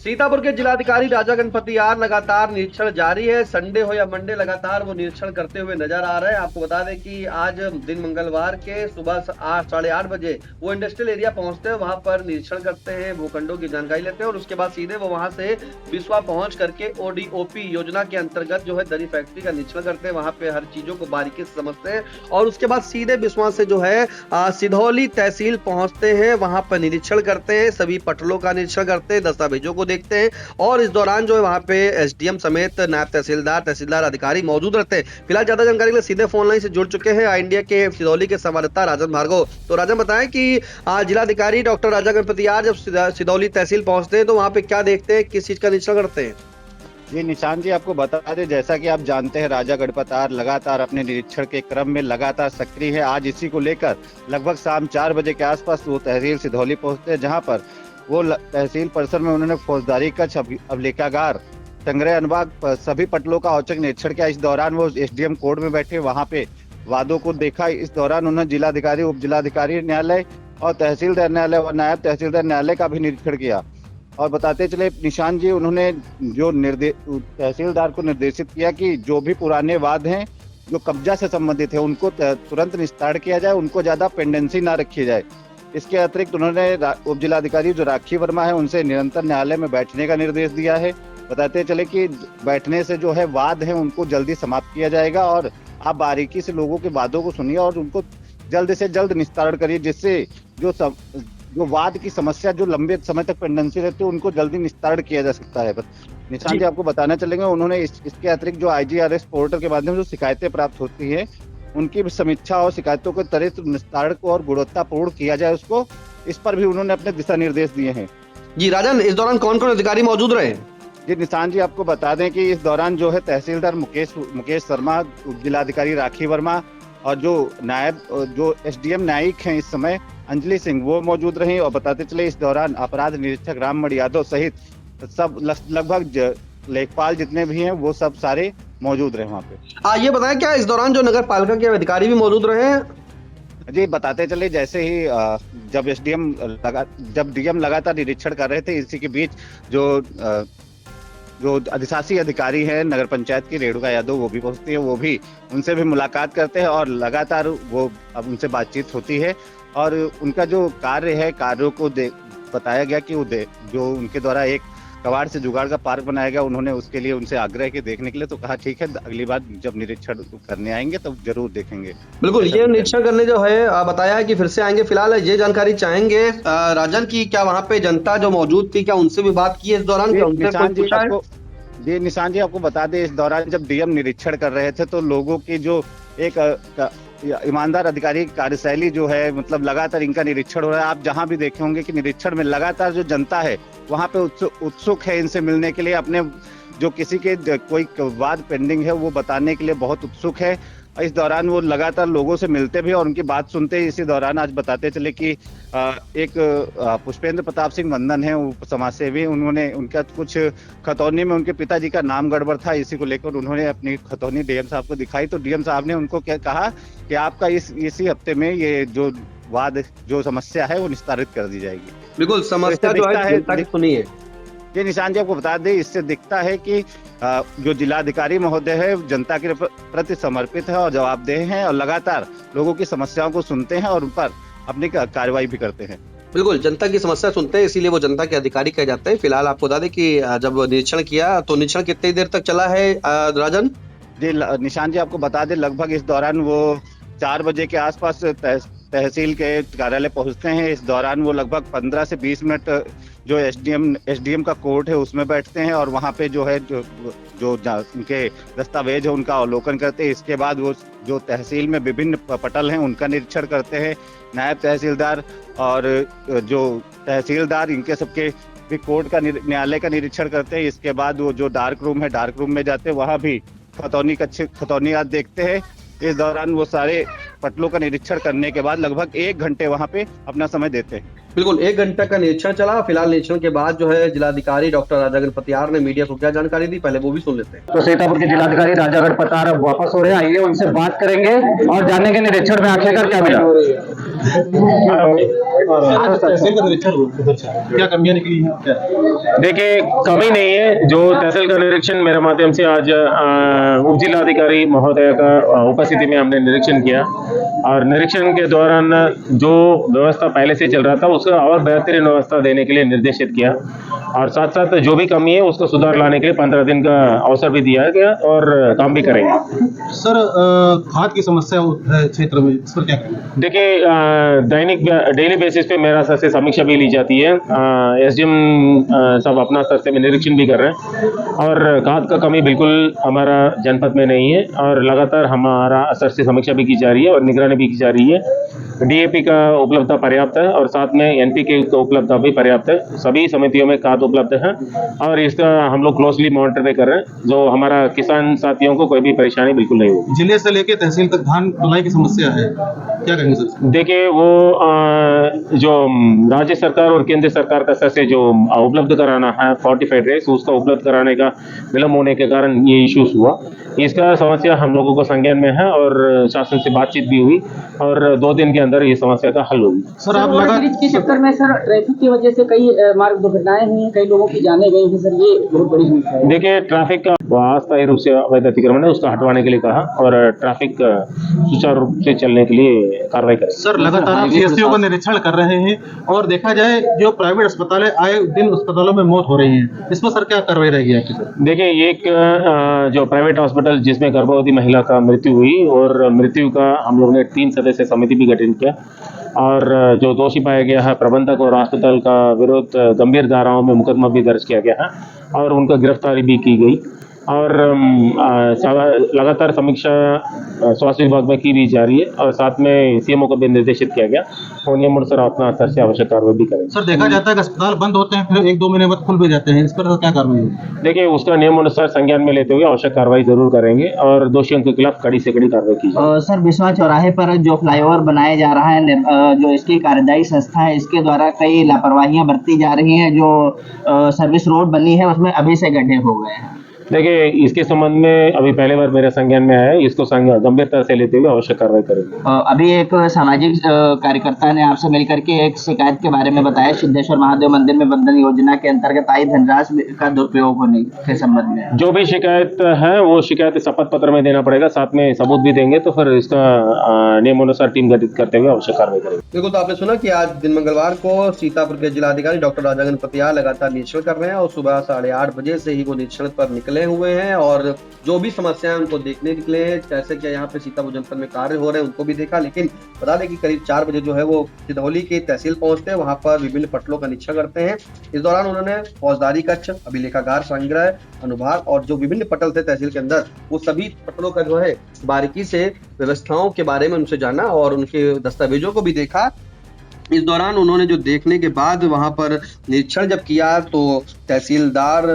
सीतापुर के जिलाधिकारी राजा गणपति आर लगातार निरीक्षण जारी है। संडे हो या मंडे लगातार वो निरीक्षण करते हुए नजर आ रहे हैं। आपको बता दें कि आज दिन मंगलवार के सुबह 8 साढ़े 8 बजे वो इंडस्ट्रियल एरिया पहुंचते हैं, वहां पर निरीक्षण करते हैं, भूखंडों की जानकारी लेते हैं और उसके बाद सीधे वो वहां से बिस्वा पहुंच करके ओडीओपी योजना के अंतर्गत जो है दरी फैक्ट्री का निरीक्षण करते हैं। वहां पे हर चीजों को बारीकी से समझते हैं और उसके बाद सीधे बिस्वा से जो है सिधौली तहसील पहुंचते हैं, वहां पर निरीक्षण करते हैं, सभी पटलों का निरीक्षण करते हैं, दस्तावेजों को देखते हैं और इस दौरान जो है वहां पे एसडीएम समेत नायब तहसीलदार अधिकारी मौजूद रहते हैं। फिलहाल ज्यादा जानकारी के लिए सीधे फोन लाइन से जुड़ चुके हैं आई इंडिया के सिधौली के संवाददाता राजन भार्गव। तो राजन बताएं कि जिलाधिकारी डॉक्टर राजा गणपति आर जब सिधौली तहसील पहुंचते हैं तो वहां पे क्या देखते हैं, किस चीज का निरीक्षण करते हैं? जी निशान जी, आपको बता दें, जैसा कि आप जानते हैं, राजा गणपति आर लगातार अपने निरीक्षण के क्रम में लगातार सक्रिय है। आज इसी को लेकर लगभग शाम 4 बजे के आसपास वो तहसील सिधौली पहुंचते हैं, जहां पर वो तहसील परिसर में उन्होंने फौजदारी कक्ष, अभिलेखागार, संग्रह अनुभाग, सभी पटलों का औचक निरीक्षण किया। इस दौरान वो एसडीएम कोर्ट में बैठे वहां पे वादों को देखा। इस दौरान उन्होंने जिलाधिकारी, उप जिलाधिकारी न्यायालय और तहसीलदार न्यायालय और नायब तहसीलदार न्यायालय का भी निरीक्षण किया। और बताते चले निशान जी, उन्होंने जो तहसीलदार को निर्देशित किया कि जो भी पुराने वाद हैं जो कब्जा से संबंधित है उनको तुरंत निस्तारण किया जाए, उनको ज्यादा पेंडेंसी ना रखी जाए। इसके अतिरिक्त उन्होंने उप जिलाधिकारी जो राखी वर्मा है उनसे निरंतर न्यायालय में बैठने का निर्देश दिया है। बताते चले कि बैठने से जो है वाद है उनको जल्दी समाप्त किया जाएगा और आप बारीकी से लोगों के वादों को सुनिए और उनको जल्द से जल्द निस्तारण करिए, जिससे जो वाद की समस्या जो लंबे समय तक पेंडेंसी रहती है उनको जल्दी निस्तारण किया जा सकता है। निशान जी, आपको बताना चलेंगे, उन्होंने इसके अतिरिक्त जो IGRS पोर्टल के माध्यम से जो शिकायतें प्राप्त होती है उनकी भी समीक्षा और शिकायतों के त्वरित निस्तारण को और गुणवत्तापूर्ण किया जाए उसको, इस पर भी उन्होंने अपने दिशा निर्देश दिए हैं। जी राजन, इस दौरान कौन कौन अधिकारी मौजूद रहे? जी निशान जी, आपको बता दें कि इस दौरान जो है तहसीलदार मुकेश शर्मा, जिलाधिकारी राखी वर्मा और जो एसडीएम न्यायिक हैं इस समय अंजलि सिंह, वो मौजूद रही। और बताते चले इस दौरान अपराध निरीक्षक राममणि यादव सहित सब लगभग लेखपाल जितने भी हैं वो सब सारे मौजूद रहे वहाँ पे। ये बताएं, क्या इस दौरान जो नगर पालिका के अधिकारी भी मौजूद रहे हैं? जी बताते चले, जैसे ही जब डीएम लगातार निरीक्षण कर रहे थे, इसी के बीच जो अधिशासी अधिकारी हैं नगर पंचायत की रेणुका यादव, वो भी पहुंचती है, वो भी उनसे भी मुलाकात करते हैं और लगातार वो अब उनसे बातचीत होती है और उनका जो कार्य है, कार्यों को बताया गया कि जो उनके द्वारा एक कबाड़ से जुगाड़ का पार्क बनाया गया, उन्होंने उसके लिए उनसे आग्रह किया देखने के लिए, तो कहा ठीक है, अगली बार जब निरीक्षण करने आएंगे तब जरूर देखेंगे। बिल्कुल, ये निरीक्षण करने जो है बताया है कि फिर से आएंगे। फिलहाल ये जानकारी चाहेंगे राजन की, क्या वहाँ पे जनता जो मौजूद थी, क्या उनसे भी बात की है इस दौरान? जी निशान जी, आपको बता दें, इस दौरान जब डीएम निरीक्षण कर रहे थे तो लोगों की जो एक ईमानदार अधिकारी की कार्यशैली जो है, मतलब लगातार इनका निरीक्षण हो रहा है। आप जहां भी देखे होंगे कि निरीक्षण में लगातार जो जनता है वहां पे उत्सुक है इनसे मिलने के लिए, अपने जो किसी के कोई वाद पेंडिंग है वो बताने के लिए बहुत उत्सुक है। इस दौरान वो लगातार लोगों से मिलते भी और उनकी बात सुनते हैं। इसी दौरान आज बताते चले कि एक पुष्पेंद्र प्रताप सिंह मंदन है, समाजसेवी, उन्होंने उनका कुछ खतौनी में उनके पिताजी का नाम गड़बड़ था, इसी को लेकर उन्होंने अपनी खतौनी डीएम साहब को दिखाई, तो डीएम साहब ने उनको क्या कहा कि आपका इसी हफ्ते में ये जो वाद जो समस्या है वो निस्तारित कर दी जाएगी। बिल्कुल, समस्या जो है सुनिए। ये निशान जी, आपको बता दें, इससे दिखता है कि जो जिलाधिकारी महोदय है जनता के प्रति समर्पित है और जवाबदेह हैं और लगातार लोगों की समस्याओं को सुनते हैं और उन पर अपनी कार्रवाई भी करते हैं। बिल्कुल, जनता की समस्या सुनते हैं, इसीलिए वो जनता के अधिकारी कहे जाते हैं। फिलहाल आपको बता दें कि जब निरीक्षण किया तो निरीक्षण कितनी देर तक चला है राजन? जी निशान जी, आपको बता दें, लगभग इस दौरान वो 4 बजे के आसपास तहसील के कार्यालय पहुंचते हैं। इस दौरान वो लगभग 15 से 20 मिनट जो एसडीएम का कोर्ट है उसमें बैठते हैं और वहां पे जो है जो उनके दस्तावेज है उनका अवलोकन करते हैं। इसके बाद वो जो तहसील में विभिन्न पटल हैं उनका निरीक्षण करते हैं। नायब तहसीलदार और जो तहसीलदार, इनके सबके भी कोर्ट का न्यायालय का निरीक्षण करते हैं। इसके बाद वो जो डार्क रूम है, डार्क रूम में जाते हैं, वहां भी खतौनी आज देखते हैं। इस दौरान वो सारे पटलों का निरीक्षण करने के बाद लगभग 1 घंटे वहां पे अपना समय देते हैं। बिल्कुल 1 घंटा का निरीक्षण चला। फिलहाल निरीक्षण के बाद जो है जिलाधिकारी डॉक्टर राजा गणपति आर ने मीडिया को क्या जानकारी दी, पहले वो भी सुन लेते हैं। तो सीतापुर के जिलाधिकारी राजा गणपति आर अब वापस हो रहे हैं, आइए उनसे बात करेंगे और जानेंगे निरीक्षण में आखिरकार क्या मिला। क्या कमियां निकली हैं? देखिए, कमी नहीं है। जो तहसील का निरीक्षण मेरे माध्यम से आज उप जिलाधिकारी महोदय का उपस्थिति में हमने निरीक्षण किया और निरीक्षण के दौरान जो व्यवस्था पहले से चल रहा था उसका और बेहतरीन व्यवस्था देने के लिए निर्देशित किया और साथ साथ जो भी कमी है उसको सुधार लाने के लिए 15 दिन का अवसर भी दिया गया और काम भी करेंगे। सर, खाद की समस्या है क्षेत्र में, इस पर क्या करेंगे? देखिए, दैनिक डेली बेसिस पे मेरा स्तर से समीक्षा भी ली जाती है। एसडीएम सब अपना स्तर से निरीक्षण भी कर रहे हैं और खाद का कमी बिल्कुल हमारा जनपद में नहीं है और लगातार हमारा स्तर से समीक्षा भी की जा रही है और निगरानी भी की जा रही है। डीएपी का उपलब्धता पर्याप्त है और साथ में एनपीके का उपलब्धता भी पर्याप्त है। सभी समितियों में खाद उपलब्ध है और इसका हम लोग क्लोजली मॉनिटर भी कर रहे हैं, जो हमारा किसान साथियों को कोई भी परेशानी बिल्कुल नहीं होगी। जिले से लेके तहसील तक धान ढुलाई की समस्या है, क्या कहेंगे सर? देखिए, वो जो राज्य सरकार और केंद्र सरकार का स्तर से जो उपलब्ध कराना है फोर्टिफाइड राइस, उसका उपलब्ध कराने का विलम्ब होने के कारण ये इश्यूज हुआ। इसका समस्या हम लोगों को संज्ञान में है और शासन से बातचीत भी हुई और 2 दिन के अंदर ये समस्या का हल होगी। सर, आप ब्रिज के चक्कर में सर ट्रैफिक की वजह से कई मार्ग दुर्घटनाएं हुई हैं, कई लोगों की जानें गई हैं सर, ये बहुत बड़ी समस्या है। देखिए, ट्रैफिक का अस्थायी रूप से अवैध अतिक्रमण है, उसका हटवाने के लिए कहा और ट्रैफिक सुचारू रूप से चलने के लिए कार्रवाई करें। सर, लगातार आप सीएससीओ का निरीक्षण कर रहे हैं और देखा जाए जो प्राइवेट अस्पताल है, आए दिन अस्पतालों में मौत हो रही है, इस पर सर क्या कार्रवाई रहेगी आपकी? सर देखिए, एक जो प्राइवेट हॉस्पिटल जिसमें गर्भवती महिला का मृत्यु हुई और मृत्यु का हम लोग ने 3 सदस्य समिति भी गठन किया और जो दोषी पाया गया है प्रबंधक और अस्पताल का विरुद्ध गंभीर धाराओं में मुकदमा भी दर्ज किया गया है और उनका गिरफ्तारी भी की गई और लगातार समीक्षा स्वास्थ्य विभाग में की भी जा रही है और साथ में सीएमओ को भी निर्देशित किया गया और नियमानुसार अपना स्तर से आवश्यक कार्रवाई भी करेंगे। सर, देखा जाता है कि अस्पताल बंद होते हैं फिर 1-2 महीने बाद खुल भी जाते हैं, इस पर क्या कार्रवाई होगी? देखिए, उसका नियमानुसार संज्ञान में लेते हुए आवश्यक कार्रवाई जरूर करेंगे और दोषियों के खिलाफ कड़ी से कड़ी कार्रवाई की जाएगी। सर, बिस्वा चौराहे पर जो फ्लाईओवर बनाया जा रहा है, जो इसकी कार्यदायी संस्था है, इसके द्वारा कई लापरवाहियां बरती जा रही हैं। जो सर्विस रोड बनी है उसमें अभी से गड्ढे हो गए हैं। देखिए, इसके संबंध में अभी पहले बार मेरे संज्ञान में आया है, इसको गंभीरता से लेते हुए आवश्यक कार्रवाई करेंगे। अभी एक सामाजिक कार्यकर्ता ने आपसे मिलकर के एक शिकायत के बारे में बताया, सिद्धेश्वर महादेव मंदिर में बंधन योजना के अंतर्गत आई धनराशि का दुरुपयोग होने के संबंध में जो भी शिकायत है वो शिकायत शपथ पत्र में देना पड़ेगा, साथ में सबूत भी देंगे तो फिर इसका नियमानुसार टीम गठित करते हुए आवश्यक कार्रवाई करेंगे। बिल्कुल, तो आपने सुना कि आज दिन मंगलवार को सीतापुर के जिलाधिकारी डॉक्टर राजा गणपति आर लगातार निरीक्षण कर रहे हैं और सुबह 8:30 बजे से ही वो निरीक्षण पर निकले हुए हैं और जो भी समस्याएं उनको देखने निकले हैं, कैसे क्या यहाँ पे सीतापुर जनपद में कार्य हो रहे हैं उनको भी देखा। लेकिन बता दें कि करीब 4 बजे जो है वो सिधौली की तहसील पहुंचते हैं, वहां पर विभिन्न पटलों का निरीक्षण करते हैं। इस दौरान उन्होंने फौजदारी कक्ष, अभिलेखागार, संग्रह, अनुभाग और जो विभिन्न पटल थे तहसील के अंदर, वो सभी पटलों का जो है बारीकी से व्यवस्थाओं के बारे में उनसे जाना और उनके दस्तावेजों को भी देखा। इस दौरान उन्होंने जो देखने के बाद वहां पर निरीक्षण जब किया तो तहसीलदार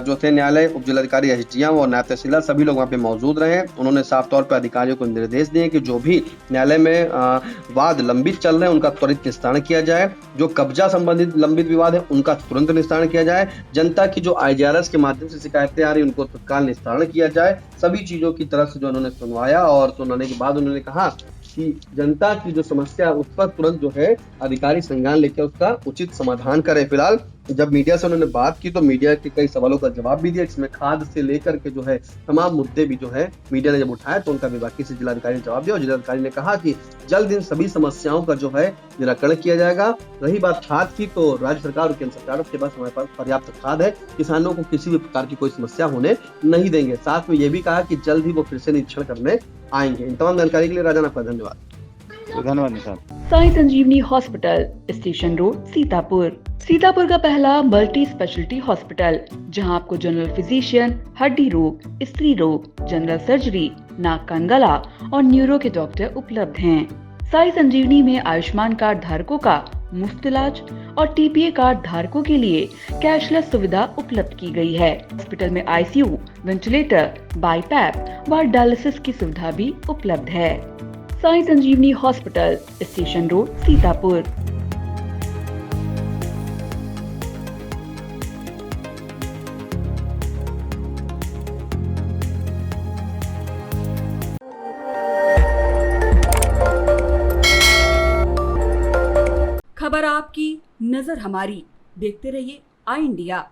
जो थे न्यायालय, उप जिलाधिकारी, एसडीएम और नायब तहसीलदार सभी लोग वहां पे मौजूद रहे। उन्होंने साफ तौर पर अधिकारियों को निर्देश दिए कि जो भी न्यायालय में वाद लंबित चल रहे हैं उनका त्वरित निस्तारण किया जाए, जो कब्जा संबंधित लंबित विवाद है उनका तुरंत निस्तारण किया जाए, जनता की जो IGRS के माध्यम से शिकायतें आ रही उनको तत्काल निस्तारण किया जाए। सभी चीजों की तरफ से जो उन्होंने सुनवाया और सुनवाने के बाद उन्होंने कहा कि जनता की जो समस्या उस पर तुरंत जो है अधिकारी संज्ञान लेकर उसका उचित समाधान करें। फिलहाल जब मीडिया से उन्होंने बात की तो मीडिया के कई सवालों का जवाब भी दिया, इसमें खाद से लेकर के जो है तमाम मुद्दे भी जो है मीडिया ने जब उठाया तो उनका भी बाकी से जिलाधिकारी ने जवाब दिया और जिलाधिकारी ने कहा कि जल्द इन सभी समस्याओं का जो है निराकरण किया जाएगा। रही बात खाद की, तो राज्य सरकार और केंद्र सरकार के पास हमारे पास पर्याप्त खाद है, किसानों को किसी भी प्रकार की कोई समस्या होने नहीं देंगे। साथ में ये भी कहा कि जल्द ही वो फिर से निरीक्षण करने आएंगे। इन तमाम जानकारी के लिए राजा आपका धन्यवाद। धन्यवाद Nishan. Sai Sanjeevani hospital, station road, Sitapur. Sitapur का पहला मल्टी स्पेशलिटी हॉस्पिटल, जहां आपको जनरल फिजिशियन, हड्डी रोग, स्त्री रोग, जनरल सर्जरी, नाक कान गला और न्यूरो के डॉक्टर उपलब्ध हैं। साई संजीवनी में आयुष्मान कार्ड धारकों का मुफ्त इलाज और TPA कार्ड धारकों के लिए कैशलेस सुविधा उपलब्ध की गई है। हॉस्पिटल में ICU, वेंटिलेटर, बाईपैप व डायलिसिस की सुविधा भी उपलब्ध है। Sai Sanjeevani hospital, station road, Sitapur. नजर हमारी। देखते रहिए आई इंडिया।